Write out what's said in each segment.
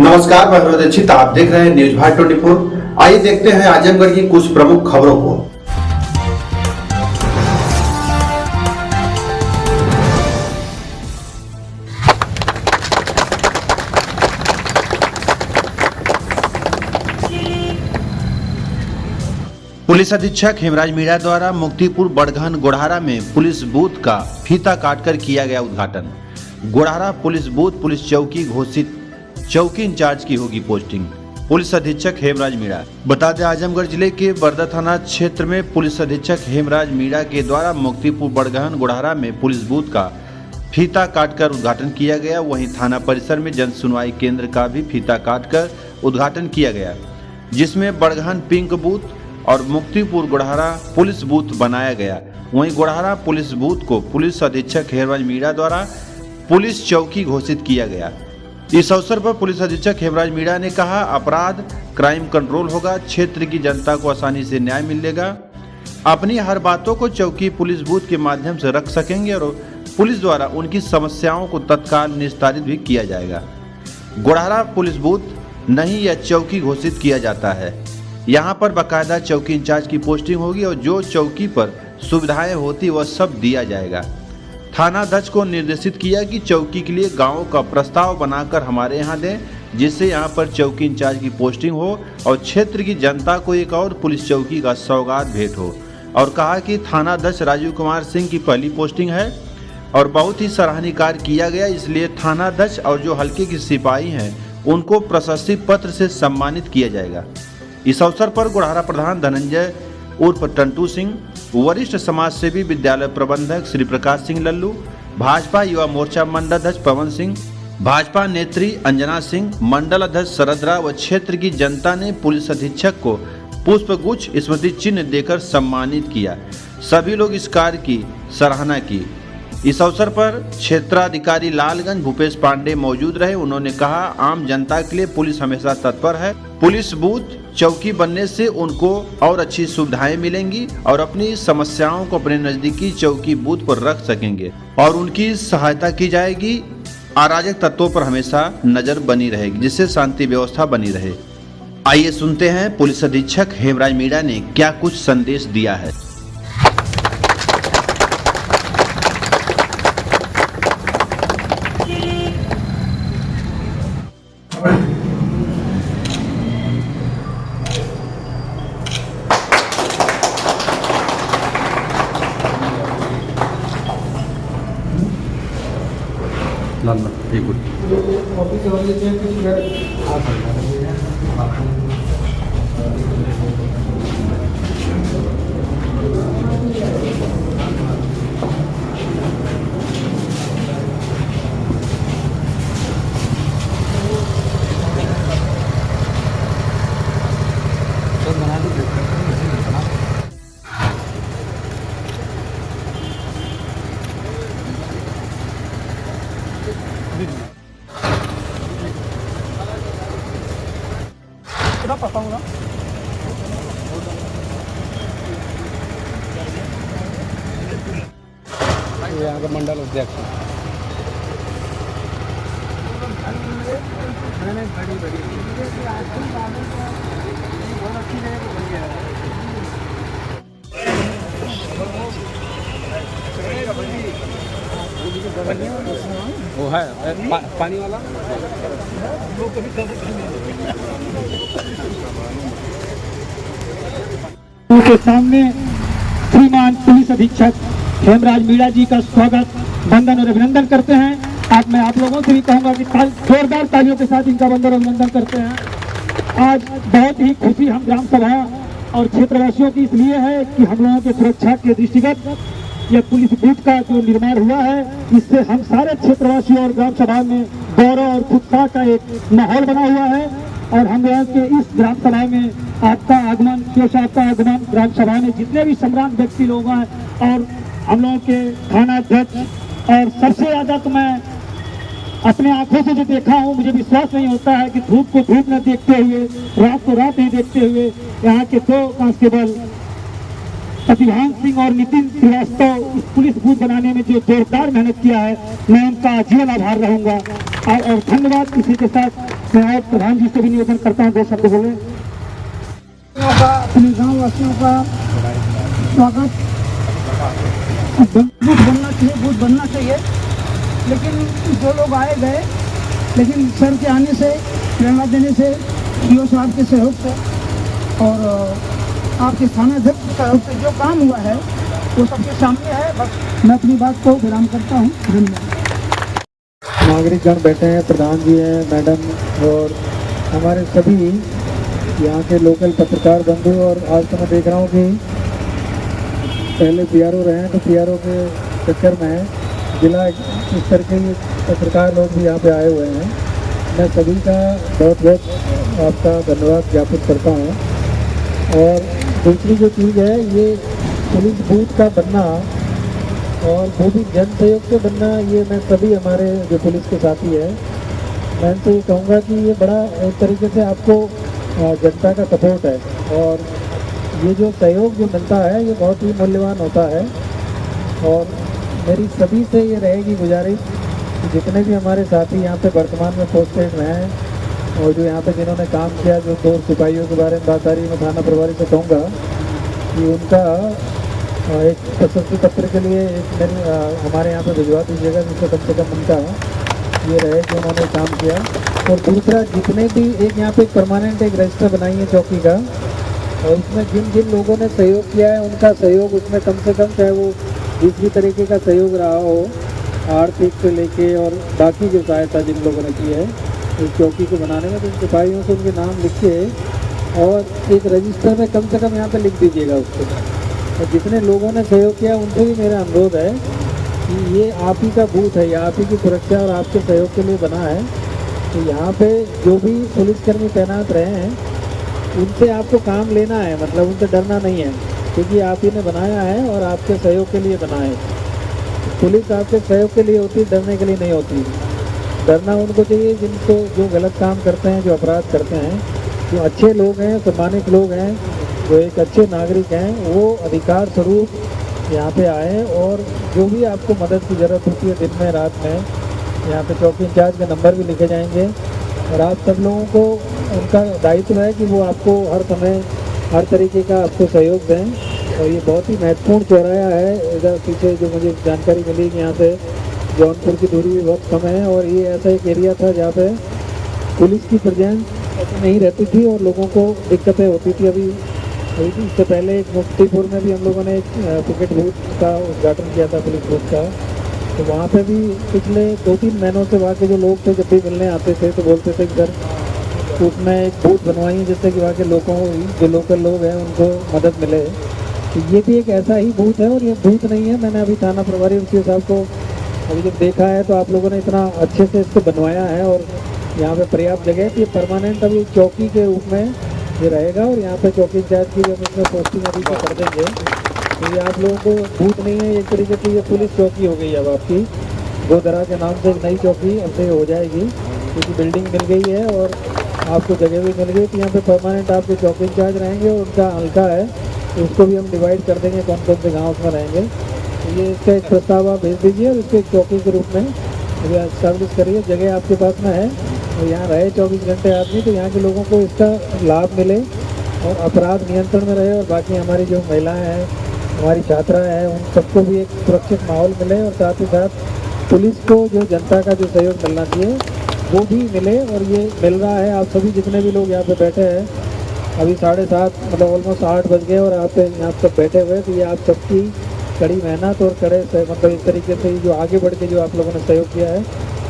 नमस्कार, मैं विनोद दीक्षित। आप देख रहे हैं न्यूज भारत 24। आइए देखते हैं आजमगढ़ की कुछ प्रमुख खबरों को। पुलिस अधीक्षक हेमराज मीणा द्वारा मुक्तिपुर बड़घन गोढ़ारा में पुलिस बूथ का फीता काटकर किया गया उद्घाटन। गोढ़ारा पुलिस बूथ पुलिस चौकी घोषित चौकी इंचार्ज की होगी पोस्टिंग। पुलिस अधीक्षक हेमराज मीणा। बता दें, आजमगढ़ जिले के बरदा थाना क्षेत्र में पुलिस अधीक्षक हेमराज मीणा के द्वारा मुक्तिपुर बड़घन गोढ़ारा में पुलिस बूथ का फीता काटकर उद्घाटन किया गया। वहीं थाना परिसर में जन सुनवाई केंद्र का भी फीता काटकर उद्घाटन किया गया, जिसमें बड़घन पिंक बूथ और मुक्तिपुर गोढ़ारा पुलिस बूथ बनाया गया। वहीं गोढ़ारा पुलिस बूथ को पुलिस अधीक्षक हेमराज मीणा द्वारा पुलिस चौकी घोषित किया गया। इस अवसर पर पुलिस अधीक्षक हेमराज मीणा ने कहा, अपराध क्राइम कंट्रोल होगा, क्षेत्र की जनता को आसानी से न्याय मिलेगा। अपनी हर बातों को चौकी पुलिस बूथ के माध्यम से रख सकेंगे और पुलिस द्वारा उनकी समस्याओं को तत्काल निस्तारित भी किया जाएगा। गोढ़ारा पुलिस बूथ नहीं, यह चौकी घोषित किया जाता है। यहाँ पर बाकायदा चौकी इंचार्ज की पोस्टिंग होगी और जो चौकी पर सुविधाएं होती वह सब दिया जाएगा। थाना अध्यक्ष को निर्देशित किया कि चौकी के लिए गांव का प्रस्ताव बनाकर हमारे यहाँ दें, जिससे यहाँ पर चौकी इंचार्ज की पोस्टिंग हो और क्षेत्र की जनता को एक और पुलिस चौकी का सौगात भेंट हो। और कहा कि थाना अध्यक्ष राजीव कुमार सिंह की पहली पोस्टिंग है और बहुत ही सराहनीय कार्य किया गया, इसलिए थाना अध्यक्ष और जो हल्के के सिपाही हैं उनको प्रशस्ति पत्र से सम्मानित किया जाएगा। इस अवसर पर गोढ़ारा प्रधान धनंजय उर्फ टंटू सिंह, वरिष्ठ समाज सेवी विद्यालय प्रबंधक श्री प्रकाश सिंह लल्लू, भाजपा युवा मोर्चा मंडल अध्यक्ष पवन सिंह, भाजपा नेत्री अंजना सिंह, मंडल अध्यक्ष शरदरा व क्षेत्र की जनता ने पुलिस अधीक्षक को पुष्पगुच्छ स्मृति चिन्ह देकर सम्मानित किया। सभी लोग इस कार्य की सराहना की। इस अवसर पर क्षेत्राधिकारी लालगंज भूपेश पांडे मौजूद रहे। उन्होंने कहा, आम जनता के लिए पुलिस हमेशा तत्पर है। पुलिस बूथ चौकी बनने से उनको और अच्छी सुविधाएं मिलेंगी और अपनी समस्याओं को अपने नजदीकी चौकी बूथ पर रख सकेंगे और उनकी सहायता की जाएगी। अराजक तत्वों पर हमेशा नजर बनी रहेगी, जिससे शांति व्यवस्था बनी रहे। आइए सुनते हैं पुलिस अधीक्षक हेमराज मीणा ने क्या कुछ संदेश दिया है। बताऊंगा यहाँ का मंडल अध्यक्ष वो है पानी वाला। उनके सामने श्रीमान पुलिस अधीक्षक हेमराज मीणा जी का स्वागत, वंदन और अभिनंदन करते हैं। मैं आप लोगों से भी कहूंगा कि जोरदार तालियों के साथ इनका वंदन और अभिनंदन करते हैं। आज बहुत ही खुशी हम ग्राम सभा और क्षेत्रवासियों की इसलिए है कि हम लोगों की सुरक्षा के दृष्टिगत यह पुलिस बूथ का जो निर्माण हुआ है, इससे हम सारे क्षेत्रवासियों और ग्राम सभा में गौरव और उत्साह का एक माहौल बना हुआ है। और हम लोगों के इस ग्राम सभा में आपका आगमन, आपका आगमन ग्राम सभा में जितने भी सम्रांत व्यक्ति लोग हैं और हम लोगों के थाना अध्यक्ष, और सबसे ज्यादा तो मैं अपने आंखों से जो देखा हूँ, मुझे विश्वास नहीं होता है कि धूप को धूप न देखते हुए, रात को रात नहीं देखते हुए यहाँ के 2 कांस्टेबल प्रतिभान सिंह और नितिन श्रीवास्तव इस पुलिस बूथ बनाने में जो जोरदार मेहनत किया है, मैं उनका आजीवन आभार रहूंगा। और धन्यवाद। इसी के साथ मैं और प्रधान जी से भी निवेदन करता हूँ 2 शब्द बोले। अपने गाँव वासियों का स्वागत बूथ बनना चाहिए, बूथ बनना चाहिए, लेकिन जो लोग आए गए, लेकिन सर के आने से, प्रेरणा देने से, सीओ साहब के सहयोग से और आपके थानाध्यक्ष के सहयोग से जो काम हुआ है वो सबके सामने है। बस मैं अपनी बात को विराम करता हूँ। धन्यवाद। नागरिकगण बैठे हैं, प्रधान जी हैं, मैडम और हमारे सभी यहाँ के लोकल पत्रकार बंधु, और आज तो मैं देख रहा हूँ कि पहले पीआरओ रहे हैं तो पीआरओ के चक्कर में जिला स्तर के पत्रकार लोग भी यहाँ पे आए हुए हैं। मैं सभी का बहुत बहुत आपका धन्यवाद ज्ञापित करता हूँ। और दूसरी जो चीज़ है, ये पुलिस बूथ का बनना और वो भी जन सहयोग से बनना, ये मैं सभी हमारे जो पुलिस के साथी है, मैं तो ये कहूँगा कि ये बड़ा एक तरीके से आपको जनता का सपोर्ट है, और ये जो सहयोग जो मिलता है ये बहुत ही मूल्यवान होता है। और मेरी सभी से ये रहेगी गुजारिश कि जितने भी हमारे साथी यहाँ पे वर्तमान में पोस्टेड में हैं और जो यहाँ पे जिन्होंने काम किया, जो 2 सिपाहियों के बारे में बात आ रही है, मैं थाना प्रभारी से कहूँगा कि उनका एक प्रशस्ति पत्र के लिए एक मेरी हमारे यहाँ पे भिजवा दीजिएगा, जिससे कम से कम उनका ये रहे कि उन्होंने काम किया। और दूसरा, जितने भी एक यहाँ पे परमानेंट एक रजिस्टर बनाई है चौकी का, और उसमें जिन जिन लोगों ने सहयोग किया है उनका सहयोग उसमें कम से कम, चाहे वो जिस भी तरीके का सहयोग रहा हो, आर्थिक से लेके और बाकी जो सहायता जिन लोगों ने की है इस चौकी को बनाने में, तो उन सिपाहियों से उनके नाम लिख के और एक रजिस्टर में कम से कम यहाँ पे लिख दीजिएगा उसको। और जितने लोगों ने सहयोग किया उनसे भी मेरा अनुरोध है कि ये आप ही का बूथ है, ये आप ही की सुरक्षा और आपके सहयोग के लिए बना है। तो यहाँ पे जो भी पुलिसकर्मी तैनात रहे हैं उनसे आपको काम लेना है, मतलब उनसे डरना नहीं है, क्योंकि आप ही ने बनाया है और आपके सहयोग के लिए बना है। पुलिस आपके सहयोग के लिए होती है, डरने के लिए नहीं होती। डरना उनको चाहिए जिनको, जो गलत काम करते हैं, जो अपराध करते हैं, जो अच्छे लोग हैं, सम्मानित लोग हैं, जो एक अच्छे नागरिक हैं, वो अधिकार स्वरूप यहाँ पे आए और जो भी आपको मदद की ज़रूरत होती है दिन में रात में, यहाँ पे चौकी इंचार्ज के नंबर भी लिखे जाएंगे और आप सब लोगों को उनका दायित्व है कि वो आपको हर समय हर तरीके का आपको सहयोग दें। और ये बहुत ही महत्वपूर्ण चौराहा है। इधर पीछे जो मुझे जानकारी मिली कि यहाँ से जौनपुर की दूरी भी बहुत कम है, और ये ऐसा एक एरिया था जहाँ पे पुलिस की प्रेजेंस नहीं रहती थी और लोगों को दिक्कतें होती थी। अभी इससे पहले एक मुफ्तीपुर में भी हम लोगों ने एक टिकट बूथ का उद्घाटन किया था, पुलिस बूथ का। तो वहाँ पे भी पिछले 2-3 महीनों से वहाँ के जो लोग थे, जब भी मिलने आते थे तो बोलते थे कि सर उसमें एक बूथ बनवाइए जिससे कि वहाँ के लोगों, जो लोकल लोग हैं, उनको मदद मिले। तो ये भी एक ऐसा ही बूथ है, और ये बूथ नहीं है। मैंने अभी थाना प्रभारी सीओ साहब को अभी जब देखा है तो आप लोगों ने इतना अच्छे से इसको बनवाया है और यहाँ पे पर्याप्त जगह है कि ये परमानेंट अभी चौकी के रूप में ये रहेगा। और यहाँ पे चौकी इंचार्ज की हम इसमें पोस्टिंग अभी से कर देंगे। तो ये आप लोगों को बूथ नहीं है, एक तरीके से ये पुलिस चौकी हो गई अब आपकी। गोदरा के नाम से एक नई चौकी अब से हो जाएगी, क्योंकि बिल्डिंग मिल गई है और आपको जगह भी मिल गई। तो यहाँ पे परमानेंट आपके चौकी इंचार्ज रहेंगे और उनका हल्का है, तो उसको भी हम डिवाइड कर देंगे कौन कौन से गाँव उसमें रहेंगे। तो ये इसका एक प्रस्ताव आप भेज दीजिए और इसको एक चौकी के रूप में एस्टैब्लिश करिए। जगह आपके पास में है और यहाँ रहे 24 घंटे आदमी, तो यहाँ के लोगों को इसका लाभ मिले और अपराध नियंत्रण में रहे। और बाकी हमारी जो महिलाएँ हैं, हमारी छात्राएँ हैं, उन सबको भी एक सुरक्षित माहौल मिले, और साथ ही साथ पुलिस को जो जनता का जो सहयोग मिलना चाहिए वो भी मिले। और ये मिल रहा है। आप सभी जितने भी लोग यहाँ पे बैठे हैं, अभी 7:30 मतलब ऑलमोस्ट 8 बज गए और आप यहाँ सब बैठे हुए, तो ये आप सबकी कड़ी मेहनत और कड़े से मतलब इस तरीके से जो आगे बढ़ के जो आप लोगों ने सहयोग किया है,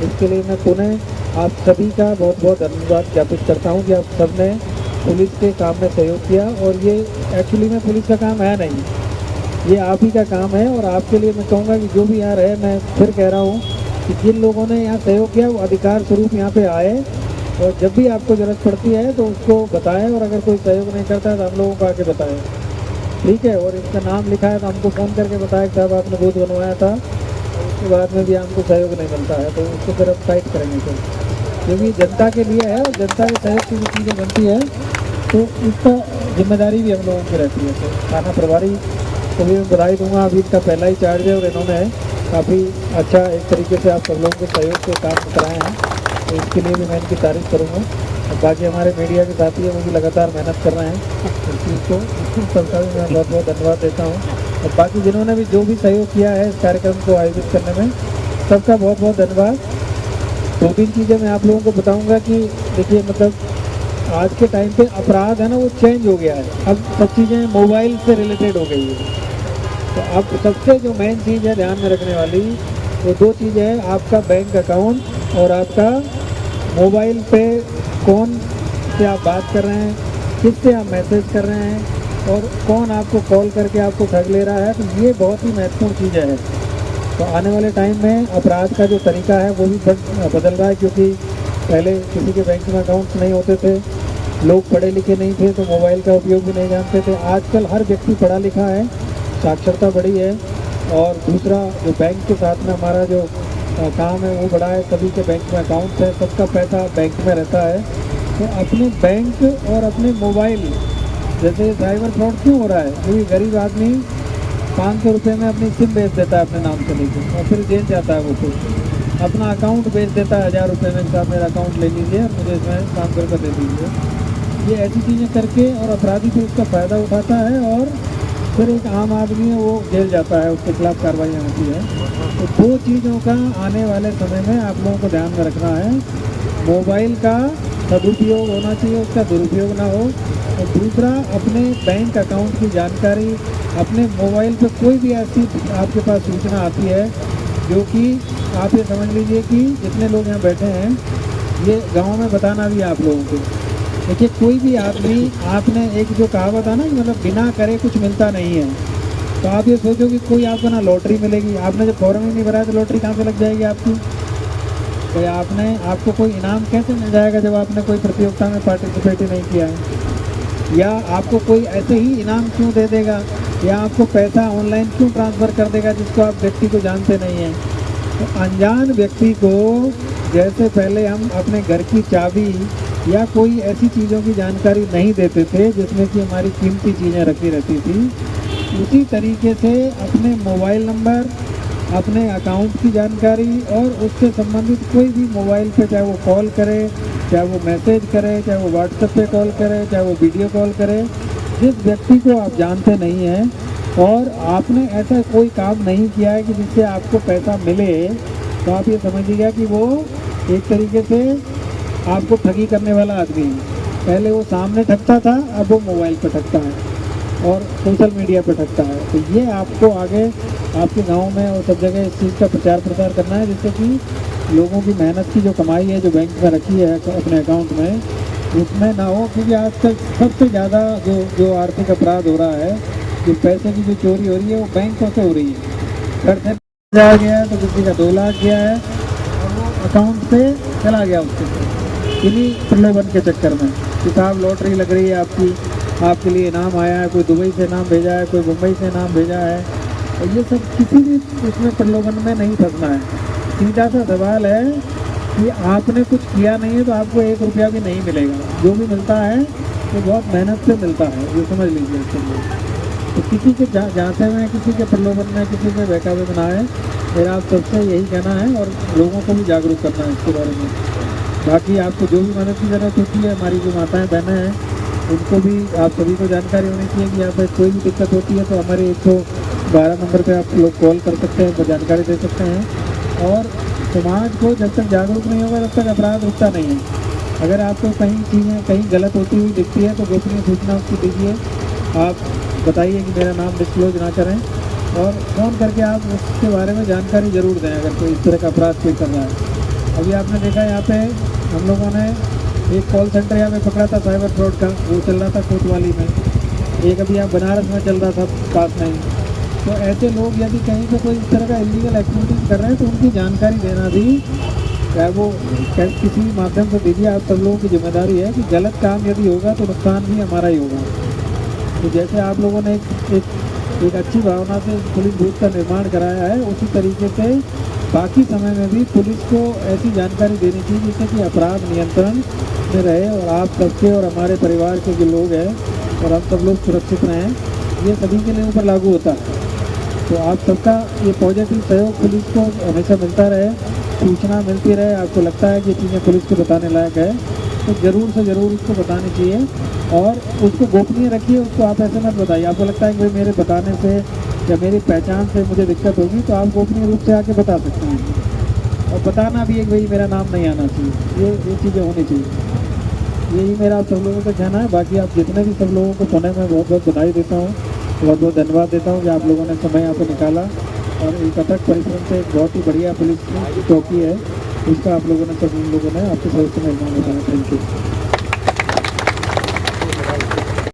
इसके लिए मैं पुनः आप सभी का बहुत बहुत धन्यवाद ज्ञापित करता हूँ कि आप सब ने पुलिस के काम में सहयोग किया। और ये एक्चुअली में पुलिस का काम है नहीं, ये आप ही का काम है। और आपके लिए मैं कहूँगा कि जो भी यहाँ रहे, मैं फिर कह रहा हूँ कि जिन लोगों ने यहाँ सहयोग किया वो अधिकार स्वरूप यहाँ पे आए, और जब भी आपको ज़रूरत पड़ती है तो उसको बताएं, और अगर कोई सहयोग नहीं करता है तो हम लोगों को आके बताएं, ठीक है। और इसका नाम लिखा है तो हमको फ़ोन करके बताया कि साहब आपने बूथ बनवाया था, और उसके बाद में भी हमको सहयोग नहीं मिलता है, तो उसको फिर हम टाइट करेंगे फिर, क्योंकि जनता के लिए है और जनता के सहयोग की जो चीज़ें बनती है तो उसका जिम्मेदारी भी हम लोगों की रहती है। तो थाना प्रभारी को भी मैं बधाई दूँगा, अभी इसका पहला ही चार्ज है और इन्होंने काफ़ी अच्छा एक तरीके से आप सब लोगों के सहयोग से काम कराए हैं। तो इसके लिए भी मैं इनकी तारीफ करूँगा। और बाकी हमारे मीडिया के साथी है, वो भी लगातार मेहनत कर रहे हैं इस चीज़ को, सबका भी मैं बहुत बहुत धन्यवाद देता हूँ। और बाकी जिन्होंने भी जो भी सहयोग किया है इस कार्यक्रम को आयोजित करने में, सबका बहुत बहुत धन्यवाद। 2-3 चीज़ें मैं आप लोगों को बताऊंगा कि देखिए, मतलब आज के टाइम पे अपराध है ना, वो चेंज हो गया है। अब सब चीज़ें मोबाइल से रिलेटेड हो गई है। तो अब सबसे जो मेन चीज़ है ध्यान में रखने वाली, वो 2 चीज़ें हैं, आपका बैंक अकाउंट और आपका मोबाइल पे कौन से आप बात कर रहे हैं, किससे आप मैसेज कर रहे हैं और कौन आपको कॉल करके आपको ठग ले रहा है। तो ये बहुत ही महत्वपूर्ण चीज़ें हैं। तो आने वाले टाइम में अपराध का जो तरीका है वो भी बदल रहा है, क्योंकि पहले किसी के बैंक में अकाउंट्स नहीं होते थे, लोग पढ़े लिखे नहीं थे, तो मोबाइल का उपयोग भी नहीं जानते थे। आजकल हर व्यक्ति पढ़ा लिखा है, साक्षरता बढ़ी है। और दूसरा, जो बैंक के साथ में हमारा जो काम है वो बढ़ा है, सभी के बैंक में अकाउंट्स है, सबका पैसा बैंक में रहता है। तो अपने बैंक और अपने मोबाइल, जैसे साइबर फ्रॉड क्यों हो रहा है, क्योंकि गरीब आदमी 500 रुपये में अपनी सिम बेच देता है अपने नाम से लेकर, और फिर जेल जाता है वो फिर अपना अकाउंट बेच देता है 1000 रुपये में, साहब मेरा अकाउंट ले लीजिए और मुझे इसमें 500 रुपये दे दीजिए। ये ऐसी चीज़ें करके और अपराधी फिर उसका फ़ायदा उठाता है और फिर एक आम आदमी है वो जेल जाता है, उसके खिलाफ कार्रवाइयाँ होती है। तो 2 चीज़ों का आने वाले समय में आप लोगों को ध्यान में रखना है। मोबाइल का सदुपयोग होना चाहिए, उसका दुरुपयोग ना हो। और दूसरा, अपने बैंक अकाउंट की जानकारी, अपने मोबाइल पे कोई भी ऐसी आपके पास सूचना आती है जो कि आप ये समझ लीजिए कि जितने लोग यहाँ बैठे हैं, ये गांव में बताना भी है आप लोगों को। देखिए, कोई भी आदमी, आपने एक जो कहावत है ना, मतलब बिना करे कुछ मिलता नहीं है। तो आप ये सोचो कि कोई आपको ना लॉटरी मिलेगी, आपने जब फॉर्म ही नहीं भरा तो लॉटरी कहाँ से लग जाएगी आपकी? तो आपको कोई इनाम कैसे मिल जाएगा जब आपने कोई प्रतियोगिता में पार्टिसिपेट ही नहीं किया है? या आपको कोई ऐसे ही इनाम क्यों दे देगा, या आपको पैसा ऑनलाइन क्यों ट्रांसफ़र कर देगा जिसको आप व्यक्ति को जानते नहीं हैं? तो अनजान व्यक्ति को जैसे पहले हम अपने घर की चाबी या कोई ऐसी चीज़ों की जानकारी नहीं देते थे जिसमें कि हमारी कीमती चीज़ें रखी रहती थी, उसी तरीके से अपने मोबाइल नंबर, अपने अकाउंट की जानकारी और उससे संबंधित कोई भी मोबाइल पे, चाहे वो कॉल करे, चाहे वो मैसेज करे, चाहे वो व्हाट्सएप पे कॉल करे, चाहे वो वीडियो कॉल करे, जिस व्यक्ति को आप जानते नहीं हैं और आपने ऐसा कोई काम नहीं किया है कि जिससे आपको पैसा मिले, तो आप ये समझिएगा कि वो एक तरीके से आपको ठगी करने वाला आदमी है। पहले वो सामने ठगता था, अब वो मोबाइल पर ठगता है और सोशल मीडिया पर ठगता है। तो ये आपको आगे आपके गांव में और सब जगह इस चीज़ का प्रचार प्रसार करना है, जिससे कि लोगों की मेहनत की जो कमाई है, जो बैंक में रखी है अपने अकाउंट में, उसमें ना हो। क्योंकि आजकल सबसे ज़्यादा जो आर्थिक अपराध हो रहा है, जो पैसे की जो चोरी हो रही है, वो बैंकों से हो रही है। घर से जा गया है तो किसी का 2 लाख गया है और वो अकाउंट से चला गया उसके, इन्हीं प्रलोभन के चक्कर में कि साहब लॉटरी लग रही है आपके लिए इनाम आया है, कोई दुबई से इनाम भेजा है, कोई मुंबई से इनाम भेजा है। और ये सब किसी भी उसमें प्रलोभन में नहीं फंसना है। सीधा सा सवाल है कि आपने कुछ किया नहीं है तो आपको 1 रुपया भी नहीं मिलेगा। जो भी मिलता है तो बहुत मेहनत से मिलता है, ये समझ लीजिए इसके लिए। तो किसी के जाते में, किसी के प्रलोभन में, किसी के बहकावे में ना आए, मेरा आप सबसे यही कहना है और लोगों को भी जागरूक करना है इसके बारे में। बाकी आपको जो भी मदद की ज़रूरत होती है, हमारी जो माताएं बहनें हैं उनको भी, आप सभी को जानकारी होनी चाहिए कि यहाँ पर कोई भी दिक्कत होती है तो हमारे 112 नंबर पे आप लोग कॉल कर सकते हैं, तो जानकारी दे सकते हैं। और समाज को जब तक जागरूक नहीं होगा तब तक अपराध रुकता नहीं है। अगर आपको कहीं चीज़ें कहीं गलत होती हुई दिखती है तो गोपनीय सूचना उसकी दीजिए, आप बताइए कि मेरा नाम डिस्क्लोज ना करें और फ़ोन करके आप उसके बारे में जानकारी ज़रूर दें अगर कोई इस तरह का अपराध कोई कर रहा है। अभी आपने देखा यहाँ पे हम लोगों ने एक कॉल सेंटर यहाँ पे पकड़ा था साइबर फ्रॉड का, वो चल रहा था कोतवाली में। एक अभी यहाँ बनारस में चल रहा था पास में। तो ऐसे लोग यदि कहीं पे कोई इस तरह का इलीगल एक्टिविटीज़ कर रहे हैं तो उनकी जानकारी देना भी, चाहे वो किसी माध्यम से दीजिए, आप सब लोगों की जिम्मेदारी है कि गलत काम यदि होगा तो नुकसान भी हमारा ही होगा। तो जैसे आप लोगों ने एक अच्छी भावना से पुलिस बूथ का निर्माण कराया है, उसी तरीके से बाकी समय में भी पुलिस को ऐसी जानकारी देनी चाहिए जिससे कि अपराध नियंत्रण में रहे और आप सबके और हमारे परिवार के जो लोग हैं और हम सब लोग सुरक्षित रहें। ये सभी के लिए ऊपर लागू होता है। तो आप सबका ये पॉजिटिव सहयोग पुलिस को हमेशा मिलता रहे सूचना मिलती रहे, आपको लगता है कि ये चीज़ें पुलिस को बताने लायक है, तो ज़रूर से ज़रूर उसको बतानी चाहिए और उसको गोपनीय रखिए। उसको आप ऐसे मत बताइए। आपको लगता है कि भाई मेरे बताने से या मेरी पहचान से मुझे दिक्कत होगी, तो आप गोपनीय रूप से आके बता सकते हैं। और बताना भी है कि भाई मेरा नाम नहीं आना चाहिए, ये चीज़ें होनी चाहिए। यही मेरा आप सब लोगों का कहना है। बाकी आप जितने भी सब लोगों को पुनः मैं बहुत बहुत बधाई देता हूँ, बहुत बहुत धन्यवाद देता हूँ कि आप लोगों ने समय यहाँ पर निकाला और एक अथक परिश्रम से एक बहुत ही बढ़िया पुलिस की चौकी है, इसका आप लोगों ने सब लोगों ने आपके सदस्य मेहमान बताया। Thank you.